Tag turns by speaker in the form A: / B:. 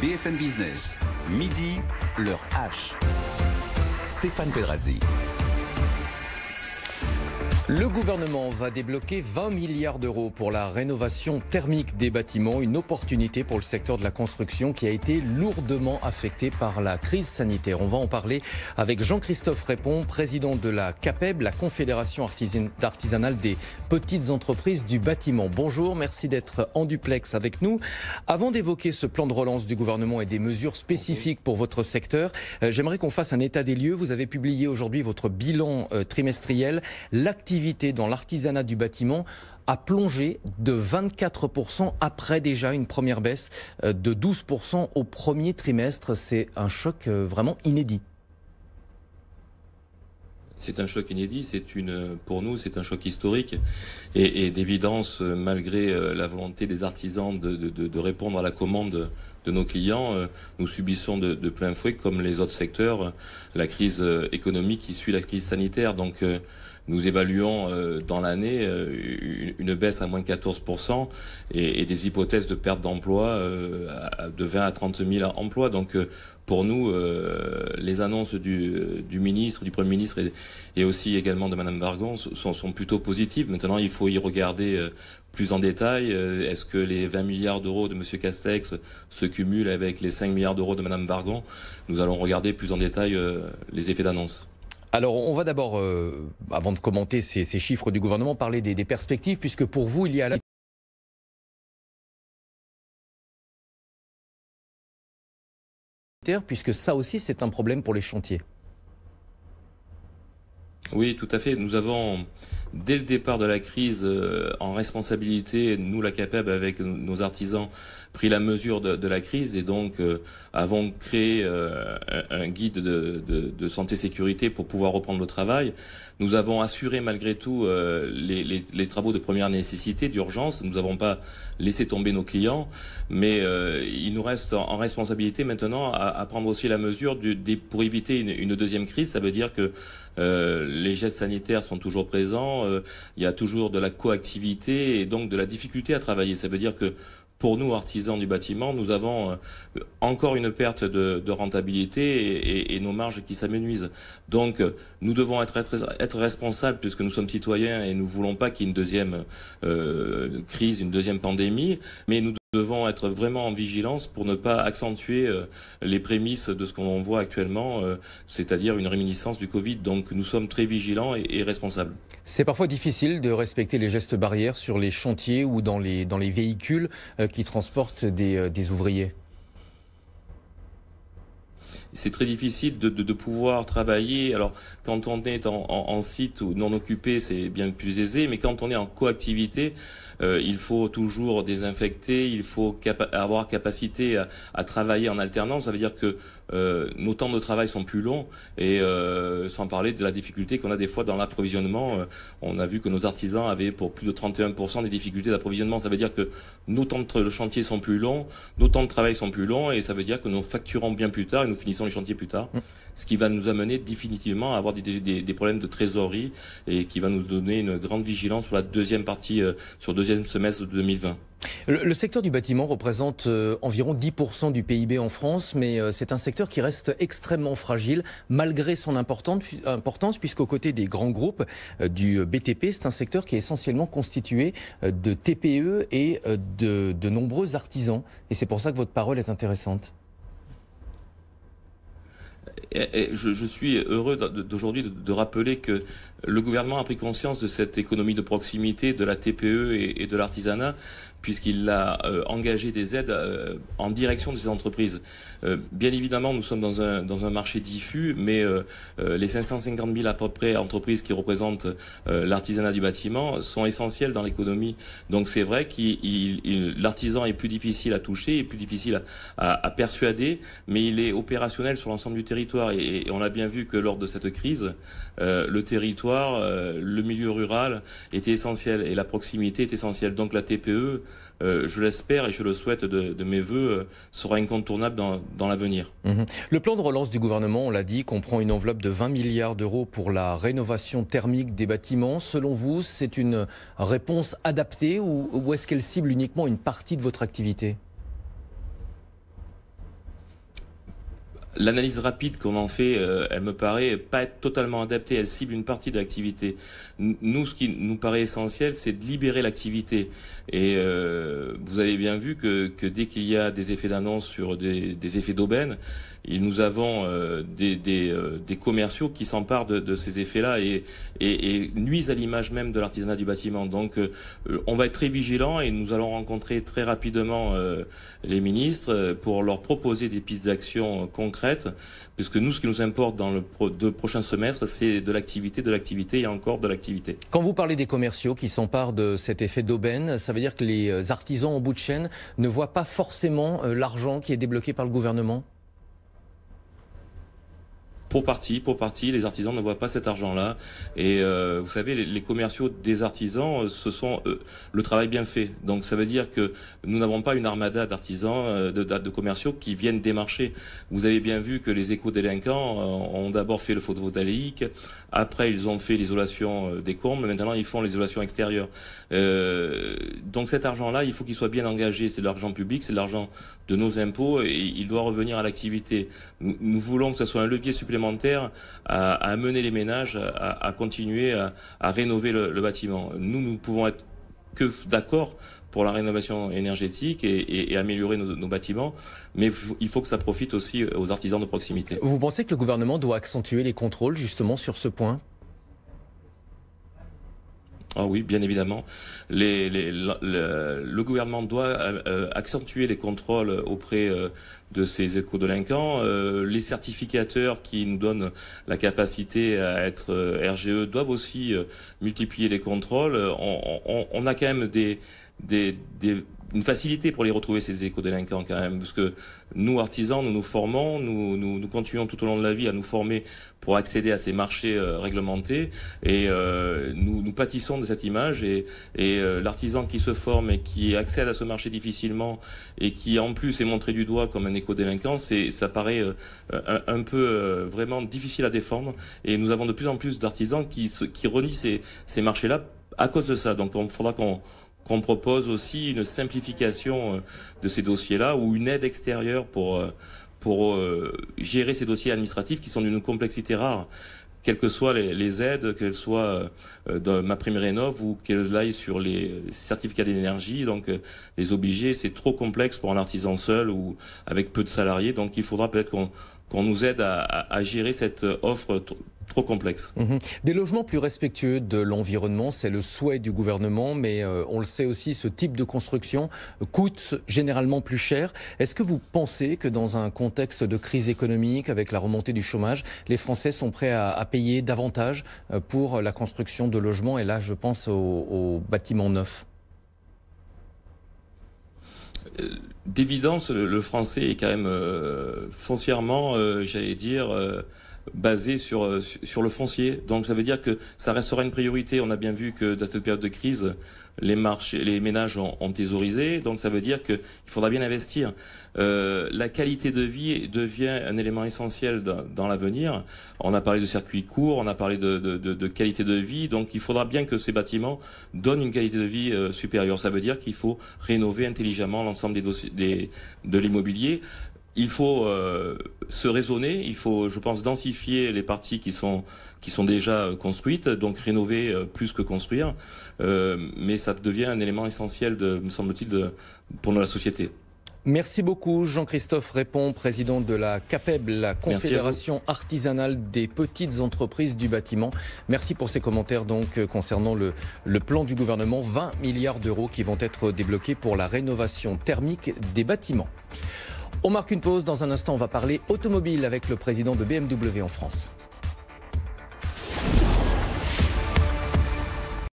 A: BFM Business, midi, l'heure H. Stéphane Pedrazzi.
B: Le gouvernement va débloquer 20 milliards d'euros pour la rénovation thermique des bâtiments, une opportunité pour le secteur de la construction qui a été lourdement affecté par la crise sanitaire. On va en parler avec Jean-Christophe Répon, président de la CAPEB, la Confédération artisanale des petites entreprises du bâtiment. Bonjour, merci d'être en duplex avec nous. Avant d'évoquer ce plan de relance du gouvernement et des mesures spécifiques pour votre secteur, j'aimerais qu'on fasse un état des lieux. Vous avez publié aujourd'hui votre bilan trimestriel. L'activité dans l'artisanat du bâtiment a plongé de 24% après déjà une première baisse de 12% au premier trimestre. C'est un choc vraiment inédit.
C: C'est un choc inédit, pour nous, c'est un choc historique et d'évidence, malgré la volonté des artisans de répondre à la commande de nos clients, nous subissons de plein fouet, comme les autres secteurs, la crise économique qui suit la crise sanitaire. Donc, nous évaluons dans l'année une baisse à moins 14% et des hypothèses de perte d'emploi de 20 à 30 000 emplois. Donc, pour nous, les annonces du ministre, du Premier ministre et aussi également de Madame Wargon sont plutôt positives. Maintenant, il faut y regarder plus en détail. Est-ce que les 20 milliards d'euros de Monsieur Castex se cumulent avec les 5 milliards d'euros de Madame Wargon? Nous allons regarder plus en détail les effets d'annonce.
B: Alors, on va d'abord, avant de commenter ces chiffres du gouvernement, parler des perspectives, puisque pour vous, il y a puisque ça aussi, c'est un problème pour les chantiers.
C: Oui, tout à fait. Nous avons, dès le départ de la crise, en responsabilité, nous, la CAPEB, avec nos artisans, pris la mesure de la crise et donc avons créé un guide de santé-sécurité pour pouvoir reprendre le travail. Nous avons assuré malgré tout les travaux de première nécessité, d'urgence. Nous n'avons pas laissé tomber nos clients, mais il nous reste en responsabilité maintenant à prendre aussi la mesure pour éviter une deuxième crise. Ça veut dire que les gestes sanitaires sont toujours présents, il y a toujours de la coactivité et donc de la difficulté à travailler. Ça veut dire que pour nous, artisans du bâtiment, nous avons encore une perte de rentabilité et nos marges qui s'amenuisent. Donc, nous devons être responsables puisque nous sommes citoyens et nous ne voulons pas qu'il y ait une deuxième crise, une deuxième pandémie, mais nous devons être vraiment en vigilance pour ne pas accentuer les prémices de ce qu'on voit actuellement, c'est-à-dire une réminiscence du Covid. Donc nous sommes très vigilants et responsables.
B: C'est parfois difficile de respecter les gestes barrières sur les chantiers ou dans les véhicules qui transportent des ouvriers.
C: C'est très difficile de pouvoir travailler. Alors, quand on est en site ou non occupé, c'est bien plus aisé. Mais quand on est en coactivité, il faut toujours désinfecter. Il faut avoir capacité à travailler en alternance. Ça veut dire que nos temps de travail sont plus longs. Et sans parler de la difficulté qu'on a des fois dans l'approvisionnement. On a vu que nos artisans avaient pour plus de 31% des difficultés d'approvisionnement. Ça veut dire que nos temps de chantier sont plus longs, nos temps de travail sont plus longs. Et ça veut dire que nous facturons bien plus tard et nous finissons les chantiers plus tard, ce qui va nous amener définitivement à avoir des problèmes de trésorerie et qui va nous donner une grande vigilance sur la deuxième partie, sur le deuxième semestre de 2020.
B: Le secteur du bâtiment représente environ 10% du PIB en France, mais c'est un secteur qui reste extrêmement fragile malgré son importance, puisqu'aux côtés des grands groupes du BTP, c'est un secteur qui est essentiellement constitué de TPE et de nombreux artisans. Et c'est pour ça que votre parole est intéressante.
C: Je suis heureux d'aujourd'hui de rappeler que le gouvernement a pris conscience de cette économie de proximité de la TPE et de l'artisanat, puisqu'il a engagé des aides en direction de ces entreprises. Bien évidemment, nous sommes dans un marché diffus, mais les 550 000 à peu près entreprises qui représentent l'artisanat du bâtiment sont essentielles dans l'économie. Donc c'est vrai que l'artisan est plus difficile à toucher, est plus difficile à persuader, mais il est opérationnel sur l'ensemble du territoire. Et on a bien vu que lors de cette crise, le territoire, le milieu rural était essentiel et la proximité est essentielle. Donc la TPE, je l'espère et je le souhaite de mes voeux, sera incontournable dans l'avenir.
B: Le plan de relance du gouvernement, on l'a dit, comprend une enveloppe de 20 milliards d'euros pour la rénovation thermique des bâtiments. Selon vous, c'est une réponse adaptée ou est-ce qu'elle cible uniquement une partie de votre activité ?
C: L'analyse rapide qu'on en fait, elle me paraît pas être totalement adaptée. Elle cible une partie de l'activité. Nous, ce qui nous paraît essentiel, c'est de libérer l'activité. Et vous avez bien vu que dès qu'il y a des effets d'annonce sur des effets d'aubaine, nous avons des commerciaux qui s'emparent de ces effets-là et nuisent à l'image même de l'artisanat du bâtiment. Donc, on va être très vigilants et nous allons rencontrer très rapidement les ministres pour leur proposer des pistes d'action concrètes, puisque nous, ce qui nous importe dans le deux prochains semestres, c'est de l'activité et encore de l'activité.
B: Quand vous parlez des commerciaux qui s'emparent de cet effet d'aubaine, ça veut dire que les artisans en bout de chaîne ne voient pas forcément l'argent qui est débloqué par le gouvernement ?
C: Pour partie, les artisans ne voient pas cet argent-là. Et vous savez, les commerciaux des artisans, ce sont le travail bien fait. Donc ça veut dire que nous n'avons pas une armada d'artisans, de commerciaux qui viennent démarcher. Vous avez bien vu que les éco-délinquants ont d'abord fait le photovoltaïque, après ils ont fait l'isolation des combles, maintenant ils font l'isolation extérieure. Donc cet argent-là, il faut qu'il soit bien engagé. C'est de l'argent public, c'est de l'argent de nos impôts et il doit revenir à l'activité. Nous voulons que ce soit un levier supplémentaire à amener les ménages à continuer à rénover le bâtiment. Nous pouvons être que d'accord pour la rénovation énergétique et améliorer nos bâtiments, mais il faut que ça profite aussi aux artisans de proximité.
B: Vous pensez que le gouvernement doit accentuer les contrôles justement sur ce point ?
C: Ah oui, bien évidemment. Le gouvernement doit accentuer les contrôles auprès de ces éco-délinquants. Les certificateurs qui nous donnent la capacité à être RGE doivent aussi multiplier les contrôles. On a quand même une facilité pour les retrouver, ces éco-délinquants quand même, parce que nous, artisans, nous nous formons, nous continuons tout au long de la vie à nous former pour accéder à ces marchés réglementés et nous pâtissons de cette image et l'artisan qui se forme et qui accède à ce marché difficilement et qui en plus est montré du doigt comme un éco-délinquant, ça paraît un peu vraiment difficile à défendre et nous avons de plus en plus d'artisans qui renient ces marchés-là à cause de ça. Donc il faudra qu'on propose aussi une simplification de ces dossiers-là ou une aide extérieure pour gérer ces dossiers administratifs qui sont d'une complexité rare. Quelles que soient les aides, qu'elles soient dans MaPrimeRénov' ou qu'elles aillent sur les certificats d'énergie, donc les obligés, c'est trop complexe pour un artisan seul ou avec peu de salariés. Donc il faudra peut-être qu'on nous aide à gérer cette offre trop complexe.
B: Des logements plus respectueux de l'environnement, c'est le souhait du gouvernement, mais on le sait aussi, ce type de construction coûte généralement plus cher. Est-ce que vous pensez que dans un contexte de crise économique, avec la remontée du chômage, les Français sont prêts à payer davantage pour la construction de logements? Et là, je pense aux bâtiments neufs.
C: D'évidence, le français est quand même foncièrement, j'allais dire, basé sur le foncier. Donc ça veut dire que ça restera une priorité. On a bien vu que dans cette période de crise, les ménages ont thésaurisé. Donc ça veut dire qu'il faudra bien investir. La qualité de vie devient un élément essentiel dans l'avenir. On a parlé de circuits courts, on a parlé de qualité de vie. Donc il faudra bien que ces bâtiments donnent une qualité de vie supérieure. Ça veut dire qu'il faut rénover intelligemment l'ensemble de l'immobilier. Il faut se raisonner, il faut, je pense, densifier les parties qui sont déjà construites, donc rénover plus que construire. Mais ça devient un élément essentiel, me semble-t-il, pour la société.
B: Merci beaucoup. Jean-Christophe Répond, président de la CAPEB, la Confédération artisanale des petites entreprises du bâtiment. Merci pour ces commentaires donc concernant le plan du gouvernement. 20 milliards d'euros qui vont être débloqués pour la rénovation thermique des bâtiments. On marque une pause. Dans un instant, on va parler automobile avec le président de BMW en France.